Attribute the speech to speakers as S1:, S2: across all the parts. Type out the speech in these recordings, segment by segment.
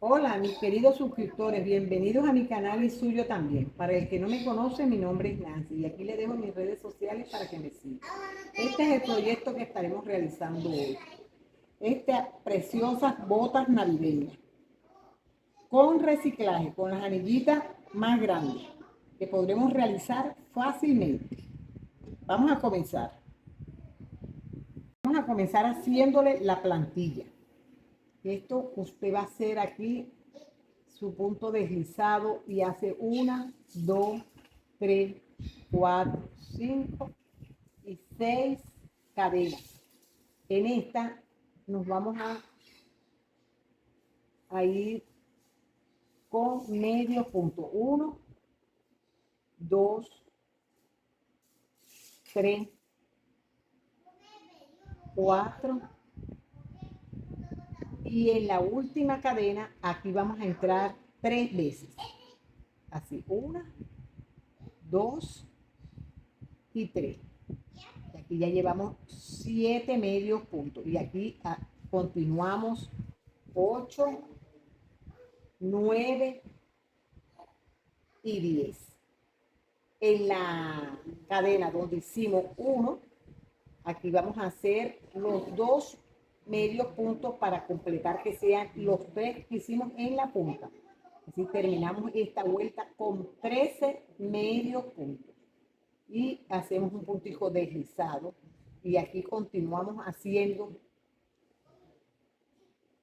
S1: Hola, mis queridos suscriptores, bienvenidos a mi canal y suyo también. Para el que no me conoce, mi nombre es Nancy y aquí les dejo mis redes sociales para que me sigan. Este es el proyecto que estaremos realizando hoy. Estas preciosas botas navideñas con reciclaje, con las anillitas más grandes que podremos realizar fácilmente. Vamos a comenzar. Vamos a comenzar haciéndole la plantilla. Esto usted va a hacer aquí su punto deslizado y hace 1, 2, 3, 4, 5 y 6 cadenas. En esta nos vamos a ir con medio punto. 1, 2, 3, 4 y en la última cadena aquí vamos a entrar 3 veces. Así, 1, 2 y 3. Y aquí ya llevamos 7 medios puntos. Y aquí continuamos 8, 9 y 10. En la cadena donde hicimos 1, aquí vamos a hacer los 2 medios puntos para completar que sean los 3 que hicimos en la punta. Así terminamos esta vuelta con 13 medios puntos. Y hacemos un puntico deslizado y aquí continuamos haciendo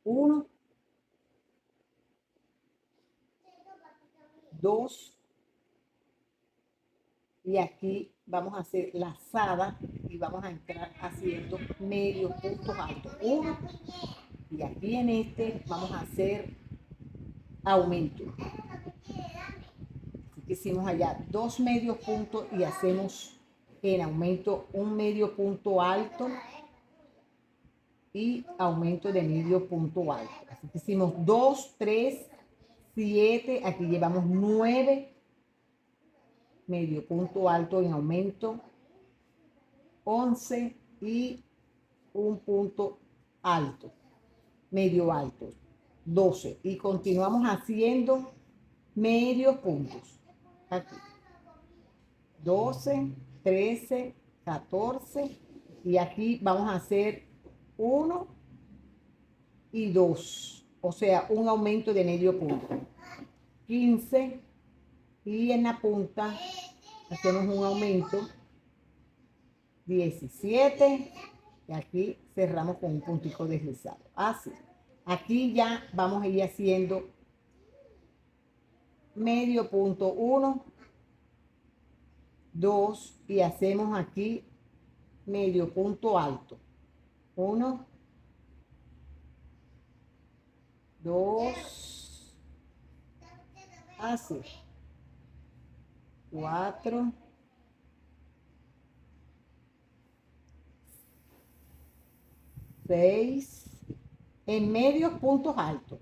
S1: 1, 2 y aquí vamos a hacer lazada y vamos a entrar haciendo medios puntos altos, 1 y aquí en este vamos a hacer aumento. Así que hicimos allá 2 medios puntos y hacemos en aumento un medio punto alto y aumento de medio punto alto. Así que hicimos 2, 3, 7, aquí llevamos 9 medio punto alto en aumento, 11 y un punto alto, medio alto, 12 y continuamos haciendo medios puntos. Aquí, 12, 13, 14 y aquí vamos a hacer 1 y 2, o sea, un aumento de medio punto. 15 y en la punta hacemos un aumento. 17 y aquí cerramos con un puntico deslizado. Así. Aquí ya vamos a ir haciendo medio punto 1, 2 y hacemos aquí medio punto alto. 1, 2, así. 4, 6, en medios puntos altos.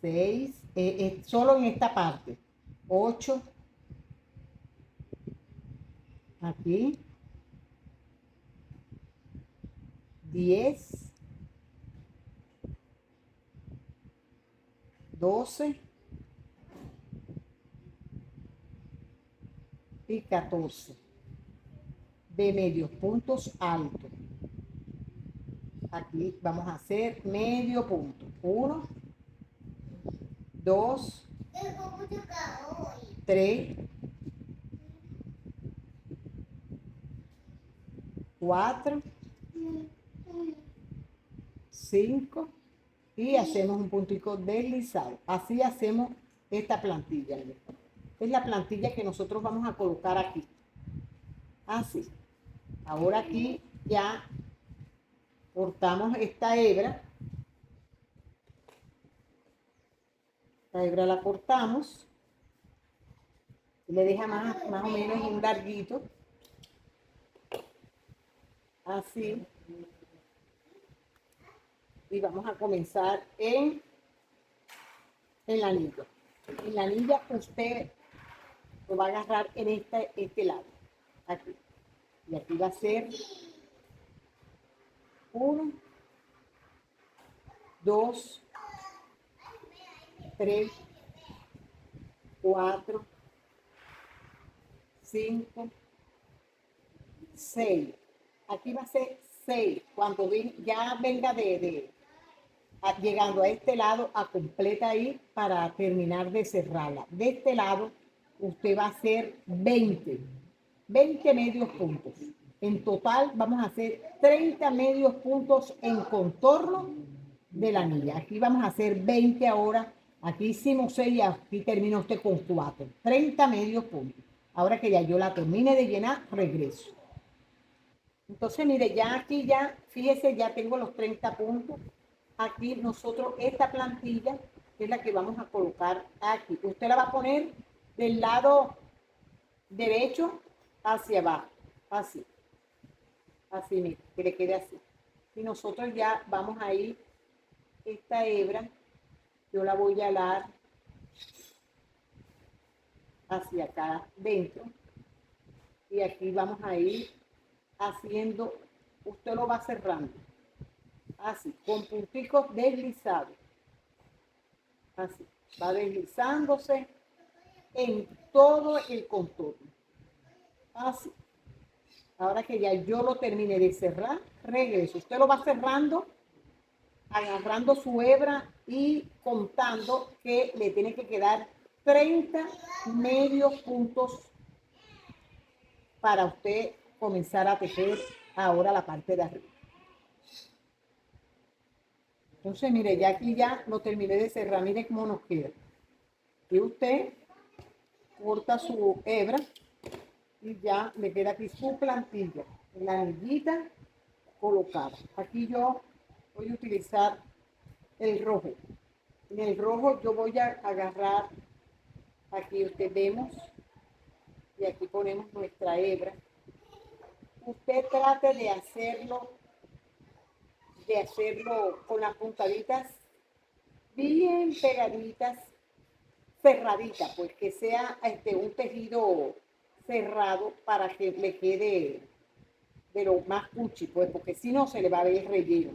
S1: 6, solo en esta parte. 8, aquí. 10, 12 y 14 de medios puntos altos. Aquí vamos a hacer medio punto. 1, 2, 3, 4, 5 y hacemos un puntico deslizado. Así hacemos esta plantilla. Es la plantilla que nosotros vamos a colocar aquí. Así. Ahora aquí ya cortamos esta hebra. La hebra la cortamos. Y le deja más o menos un larguito. Así. Y vamos a comenzar en la anilla. En la anilla usted lo va a agarrar en este lado. Aquí. Y aquí va a ser 1, 2, 3, 4, 5, 6. Aquí va a ser 6. Cuando ya venga llegando a este lado, a completa ahí para terminar de cerrarla. De este lado, usted va a hacer 20 medios puntos. En total vamos a hacer 30 medios puntos en contorno de la anilla. Aquí vamos a hacer 20 ahora. Aquí hicimos 6 y aquí termina usted con 4. 30 medios puntos. Ahora que ya yo la termine de llenar, regreso. Entonces, mire, ya aquí ya, fíjese, ya tengo los 30 puntos. Aquí nosotros, esta plantilla es la que vamos a colocar aquí. Usted la va a poner del lado derecho hacia abajo. Así. Así, mire, que le quede así. Y nosotros ya vamos a ir, esta hebra, yo la voy a alar hacia acá dentro. Y aquí vamos a ir haciendo, usted lo va cerrando. Así, con punticos deslizados. Así, va deslizándose en todo el contorno. Así. Ahora que ya yo lo termine de cerrar, regreso. Usted lo va cerrando, agarrando su hebra y contando que le tiene que quedar 30 medios puntos para usted comenzar a tejer ahora la parte de arriba. Entonces, mire, ya aquí ya lo terminé de cerrar. Mire cómo nos queda. Y usted corta su hebra y ya le queda aquí su plantilla, la anillita colocada. Aquí yo voy a utilizar el rojo. En el rojo yo voy a agarrar, aquí usted vemos, y aquí ponemos nuestra hebra. Usted trate de hacerlo con las puntaditas bien pegaditas, cerraditas, pues que sea un tejido cerrado para que le quede de lo más cuchi, pues porque si no se le va a ver el relleno.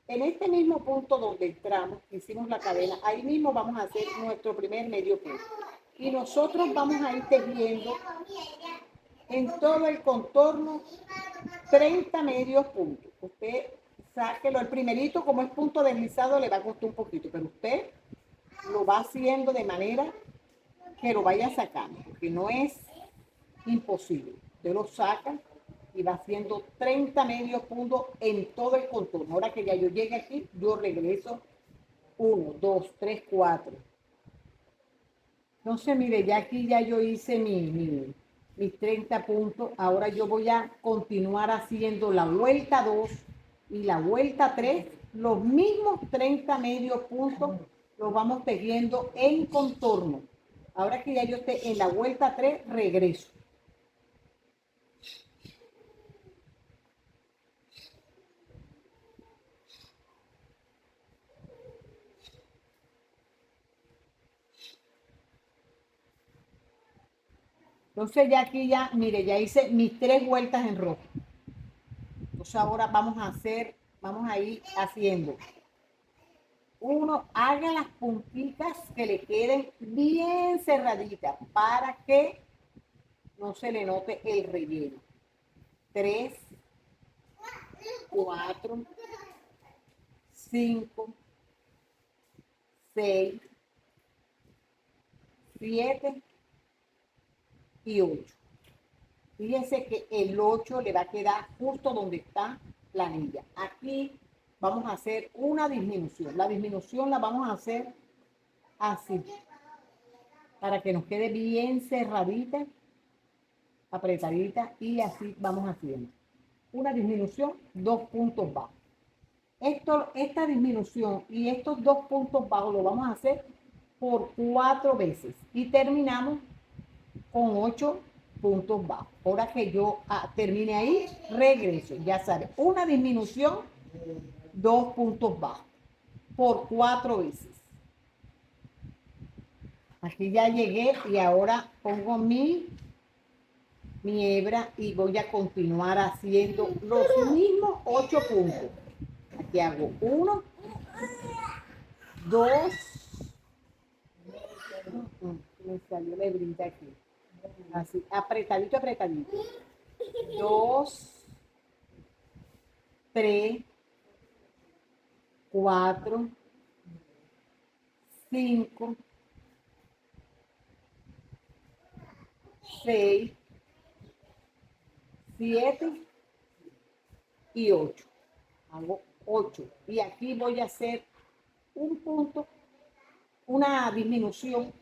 S1: En este mismo punto donde entramos, hicimos la cadena, ahí mismo vamos a hacer nuestro primer medio punto. Y nosotros vamos a ir tejiendo en todo el contorno 30 medios puntos. Usted sáquelo, el primerito como es punto deslizado le va a costar un poquito, pero usted lo va haciendo de manera que lo vaya sacando, porque no es imposible. Usted lo saca y va haciendo 30 medios puntos en todo el contorno. Ahora que ya yo llegue aquí, yo regreso 1, 2, 3, 4. Entonces, mire, ya aquí ya yo hice mis 30 puntos. Ahora yo voy a continuar haciendo la vuelta 2 y la vuelta 3. Los mismos 30 medios puntos los vamos tejiendo en contorno. Ahora que ya yo esté en la vuelta 3, regreso. Entonces ya aquí ya, mire, ya hice mis 3 vueltas en rojo. Entonces ahora vamos a ir haciendo. Uno, haga las puntitas que le queden bien cerraditas para que no se le note el relleno. 3, 4, 5, 6, 7 y 8. Fíjense que el 8 le va a quedar justo donde está la anilla. Aquí vamos a hacer una disminución. La disminución la vamos a hacer así, para que nos quede bien cerradita, apretadita, y así vamos haciendo. Una disminución, 2 puntos bajos. Esta disminución y estos 2 puntos bajos lo vamos a hacer por 4 veces y terminamos con 8 puntos bajos. Ahora que yo termine ahí, regreso. Ya sabe, una disminución, 2 puntos bajos por 4 veces. Aquí ya llegué y ahora pongo mi hebra y voy a continuar haciendo los mismos 8 puntos. Aquí hago 1, 2, Me salió la hebrita aquí. Así, apretadito, apretadito. 2, 3, 4, 5, 6, 7 y 8. Hago 8. Y aquí voy a hacer un punto, una disminución,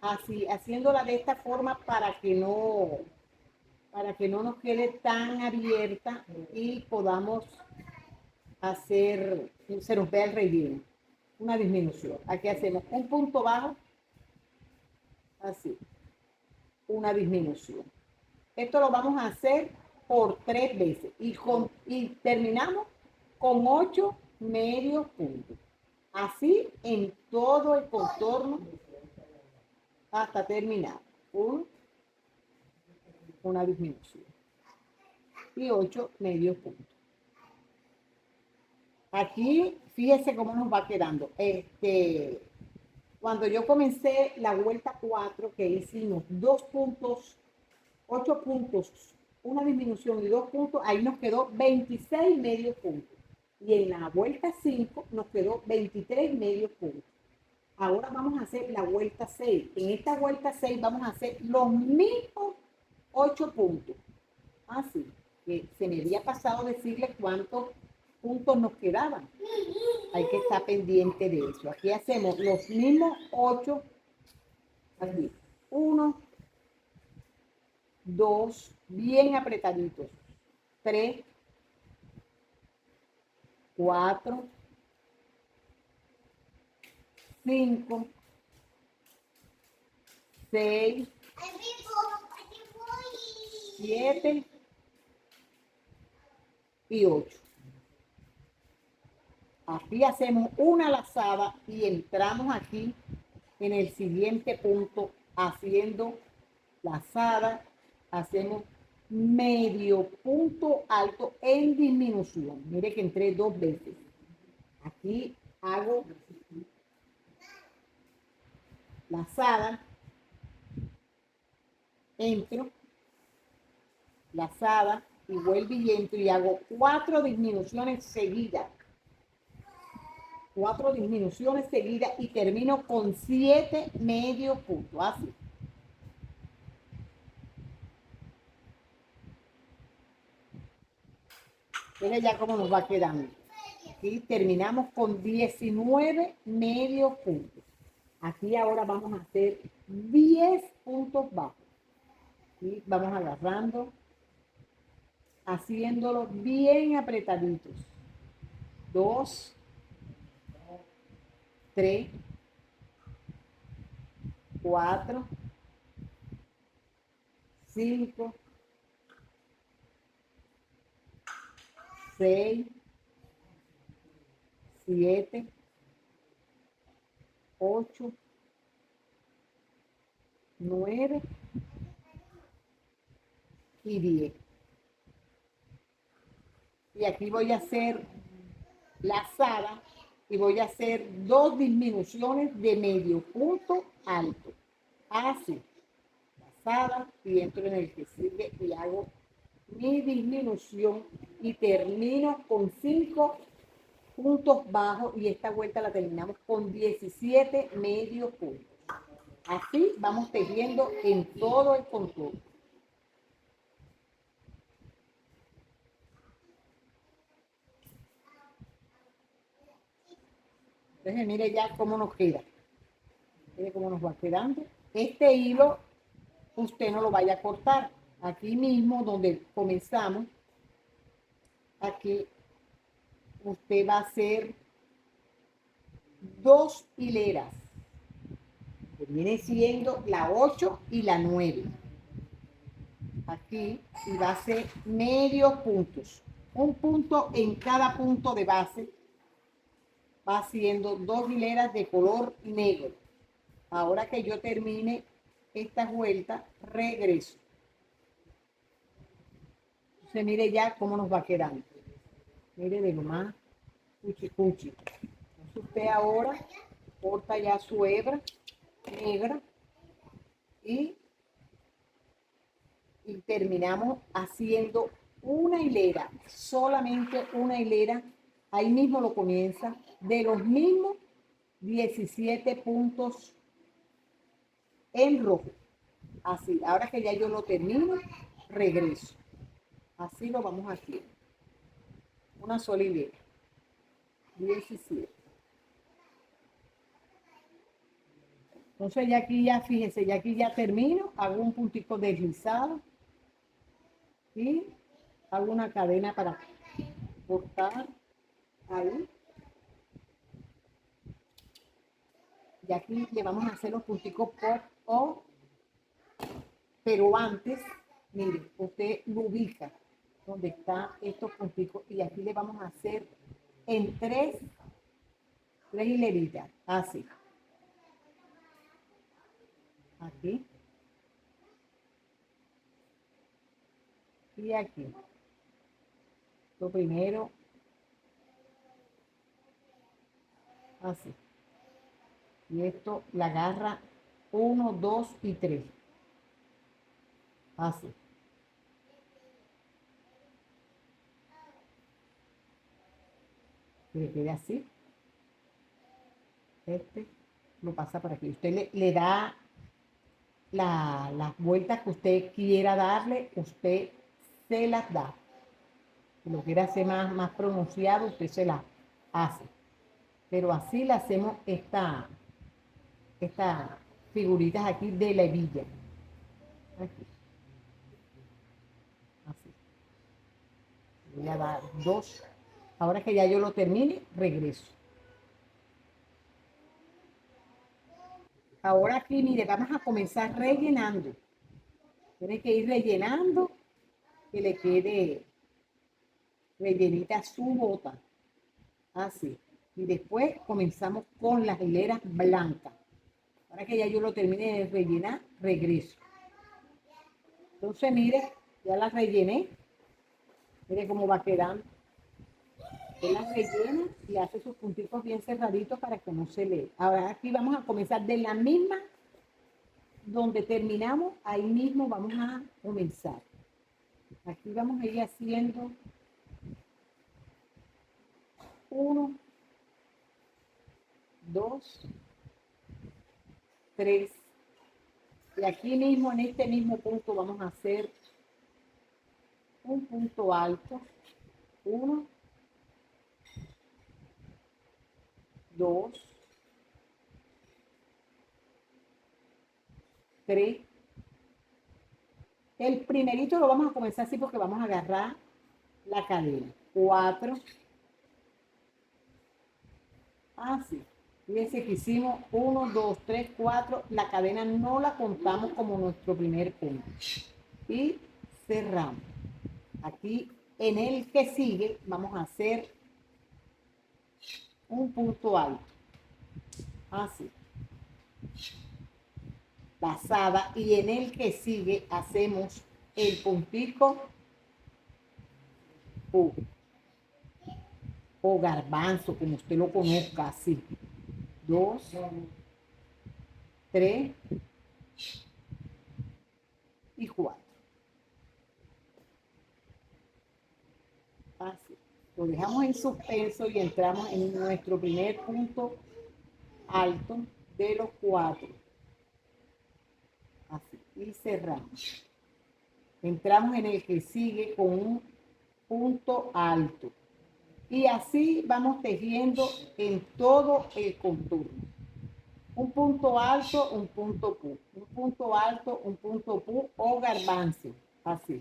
S1: así, haciéndola de esta forma para que no nos quede tan abierta y podamos hacer, se nos vea el relleno. Una disminución. Aquí hacemos un punto bajo, así, una disminución. Esto lo vamos a hacer por 3 veces y terminamos con 8 medios puntos. Así en todo el contorno hasta terminar. Una disminución. Y 8 medios puntos. Aquí, fíjese cómo nos va quedando. Cuando yo comencé la vuelta 4, que hicimos 2 puntos, 8 puntos, una disminución y 2 puntos, ahí nos quedó 26 medios puntos. Y en la vuelta 5 nos quedó 23 medios puntos. Ahora vamos a hacer la vuelta 6. En esta vuelta 6 vamos a hacer los mismos 8 puntos. Así que se me había pasado decirle cuántos puntos nos quedaban. Hay que estar pendiente de eso. Aquí hacemos los mismos 8. Así. 1, 2, bien apretaditos. 3, 4, 5, 6, 7 y 8. Aquí hacemos una lazada y entramos aquí en el siguiente punto haciendo lazada. Hacemos medio punto alto en disminución. Mire que entré 2 veces. Aquí hago lazada, entro, lazada y vuelvo y entro y hago 4 disminuciones seguidas. 4 disminuciones seguidas y termino con 7 medios puntos. Así. Mira ya cómo nos va quedando. Aquí terminamos con 19 medios puntos. Aquí ahora vamos a hacer 10 puntos bajos. Y vamos agarrando, haciéndolo bien apretaditos. 2, 3, 4, 5, 6, 7, 8, 9 y 10. Y aquí voy a hacer lazada y voy a hacer 2 disminuciones de medio punto alto. Así, lazada y entro en el que sigue y hago mi disminución y termino con 5 puntos bajos y esta vuelta la terminamos con 17 medios puntos. Así vamos tejiendo en todo el contorno. Entonces mire ya cómo nos queda. Mire cómo nos va quedando. Este hilo usted no lo vaya a cortar. Aquí mismo donde comenzamos, aquí usted va a hacer 2 hileras, que viene siendo la 8 y la 9. Aquí, y va a ser medios puntos. Un punto en cada punto de base. Va haciendo 2 hileras de color negro. Ahora que yo termine esta vuelta, regreso. Entonces mire ya cómo nos va quedando. Mire de lo más cuchi cuchi. Entonces usted ahora corta ya su hebra negra y terminamos haciendo una hilera, solamente una hilera. Ahí mismo lo comienza, de los mismos 17 puntos en rojo. Así, ahora que ya yo lo termino, regreso. Así lo vamos haciendo. Una sola hilera. 17. Entonces ya aquí ya, fíjense, ya aquí ya termino, hago un puntico deslizado y hago una cadena para cortar ahí. Y aquí le vamos a hacer los punticos por o, pero antes, mire, usted lo ubica donde están estos punticos y aquí le vamos a hacer en tres hileritas, así. Aquí y aquí. Lo primero, así. Y esto la agarra 1, 2 y 3. Así. Que le quede así. Este lo pasa por aquí. Usted le da las vueltas que usted quiera darle, usted se las da. Si lo quiere hacer más pronunciado, usted se las hace. Pero así le hacemos estas figuritas aquí de la hebilla. Aquí. Así. Voy a dar 2. Ahora que ya yo lo termine, regreso. Ahora aquí, mire, vamos a comenzar rellenando. Tiene que ir rellenando que le quede rellenita su bota. Así. Y después comenzamos con las hileras blancas. Ahora que ya yo lo termine de rellenar, regreso. Entonces, mire, ya las rellené. Mire cómo va quedando. Él las rellena y hace sus puntitos bien cerraditos para que no se le. Ahora aquí vamos a comenzar de la misma donde terminamos, ahí mismo vamos a comenzar. Aquí vamos a ir haciendo 1, 2, 3. Y aquí mismo, en este mismo punto, vamos a hacer un punto alto. 1, 2, 3. El primerito lo vamos a comenzar así porque vamos a agarrar la cadena. 4. Así. Fíjense que hicimos 1, 2, 3, 4. La cadena no la contamos como nuestro primer punto. Y cerramos. Aquí en el que sigue vamos a hacer un punto alto. Así. Pasada. Y en el que sigue hacemos el puntico o garbanzo, como usted lo conozca, así. 2, 3 y 4. Así. Lo dejamos en suspenso y entramos en nuestro primer punto alto de los 4. Así. Y cerramos. Entramos en el que sigue con un punto alto. Y así vamos tejiendo en todo el contorno. Un punto alto, un punto pu. Un punto alto, un punto pu o garbanzo. Así.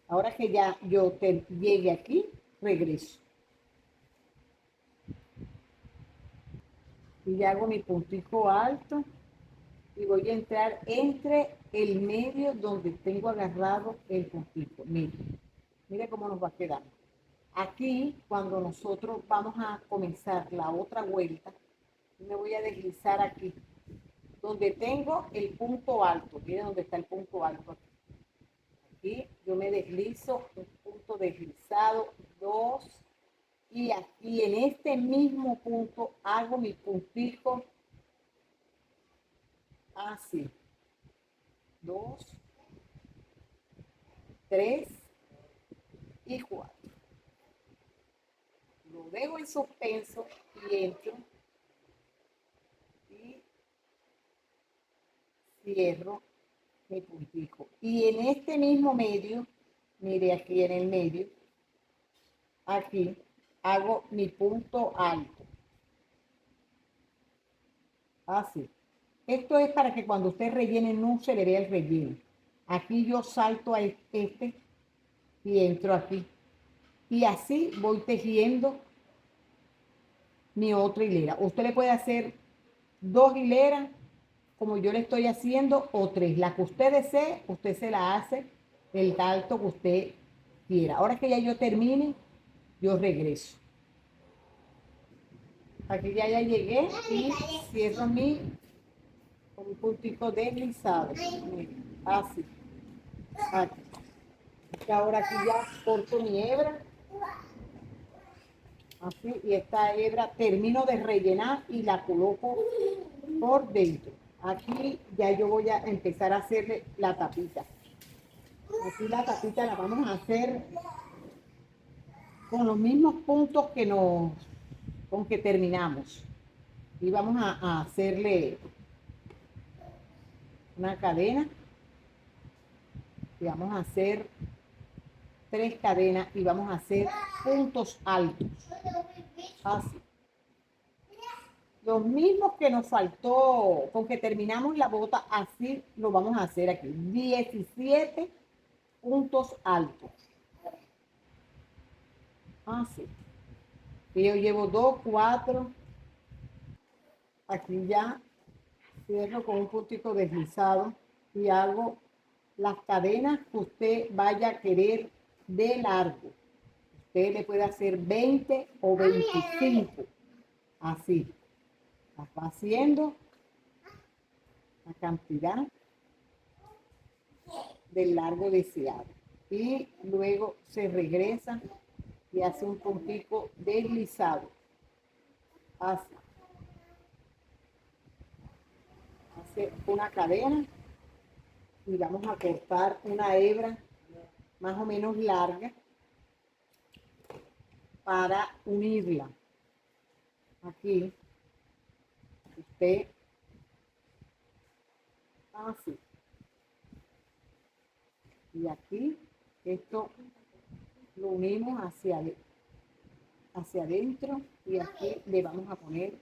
S1: Ahora que ya yo llegue aquí, regreso. Y ya hago mi puntico alto. Y voy a entrar entre el medio donde tengo agarrado el puntico. Mire, mire cómo nos va a quedar. Aquí, cuando nosotros vamos a comenzar la otra vuelta, me voy a deslizar aquí, donde tengo el punto alto. Miren dónde está el punto alto aquí. Aquí yo me deslizo, un punto deslizado, 2, y aquí en este mismo punto hago mi puntito así. 2, 3 y 4. Lo dejo en suspenso y entro y cierro mi puntico. Y en este mismo medio, mire aquí en el medio, aquí hago mi punto alto. Así. Esto es para que cuando usted rellene no se le vea el relleno. Aquí yo salto a este y entro aquí. Y así voy tejiendo mi otra hilera. Usted le puede hacer 2 hileras, como yo le estoy haciendo, o 3. La que usted desee, usted se la hace el alto que usted quiera. Ahora que ya yo termine, yo regreso. Aquí ya llegué y cierro con un puntito deslizado. Así. Aquí. Y ahora aquí ya corto mi hebra. Así. Y esta hebra termino de rellenar y la coloco por dentro. Aquí ya yo voy a empezar a hacerle la tapita. Aquí la tapita la vamos a hacer con los mismos puntos con que terminamos. Y vamos a hacerle una cadena. Y vamos a hacer 3 cadenas y vamos a hacer puntos altos. Así. Los mismos que nos faltó, con que terminamos la bota, así lo vamos a hacer aquí. 17 puntos altos. Así. Y yo llevo 2, 4. Aquí ya cierro con un puntito deslizado y hago las cadenas que usted vaya a querer de largo. Usted le puede hacer 20 o 25. Así. Las va haciendo la cantidad del largo deseado. Y luego se regresa y hace un puntito deslizado. Así. Hace una cadena y vamos a cortar una hebra más o menos larga para unirla. Aquí usted así. Y aquí esto lo unimos hacia adentro y aquí le vamos a poner.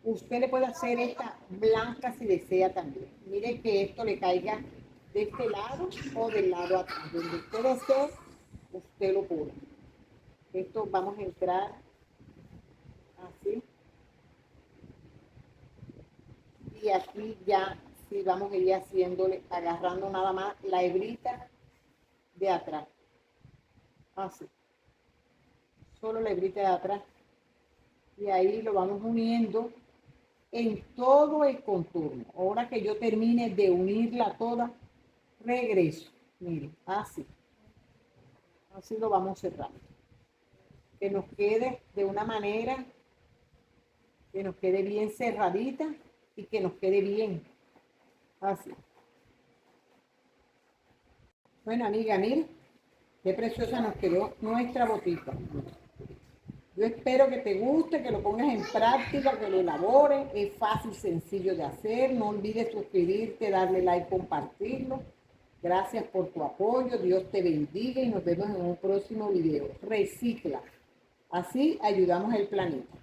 S1: Usted le puede hacer esta blanca si desea también. Mire que esto le caiga de este lado o del lado atrás. Donde usted desee, usted lo pone. Esto vamos a entrar así. Y aquí ya sí vamos a ir haciéndole, agarrando nada más la hebrita de atrás. Así. Solo la hebrita de atrás. Y ahí lo vamos uniendo en todo el contorno. Ahora que yo termine de unirla toda, regreso. Miren, así. Así lo vamos cerrando. Que nos quede de una manera, que nos quede bien cerradita y que nos quede bien. Así. Bueno, amiga, miren, qué preciosa nos quedó nuestra botita. Yo espero que te guste, que lo pongas en práctica, que lo elabores. Es fácil, sencillo de hacer. No olvides suscribirte, darle like, compartirlo. Gracias por tu apoyo. Dios te bendiga y nos vemos en un próximo video. Recicla. Así ayudamos al planeta.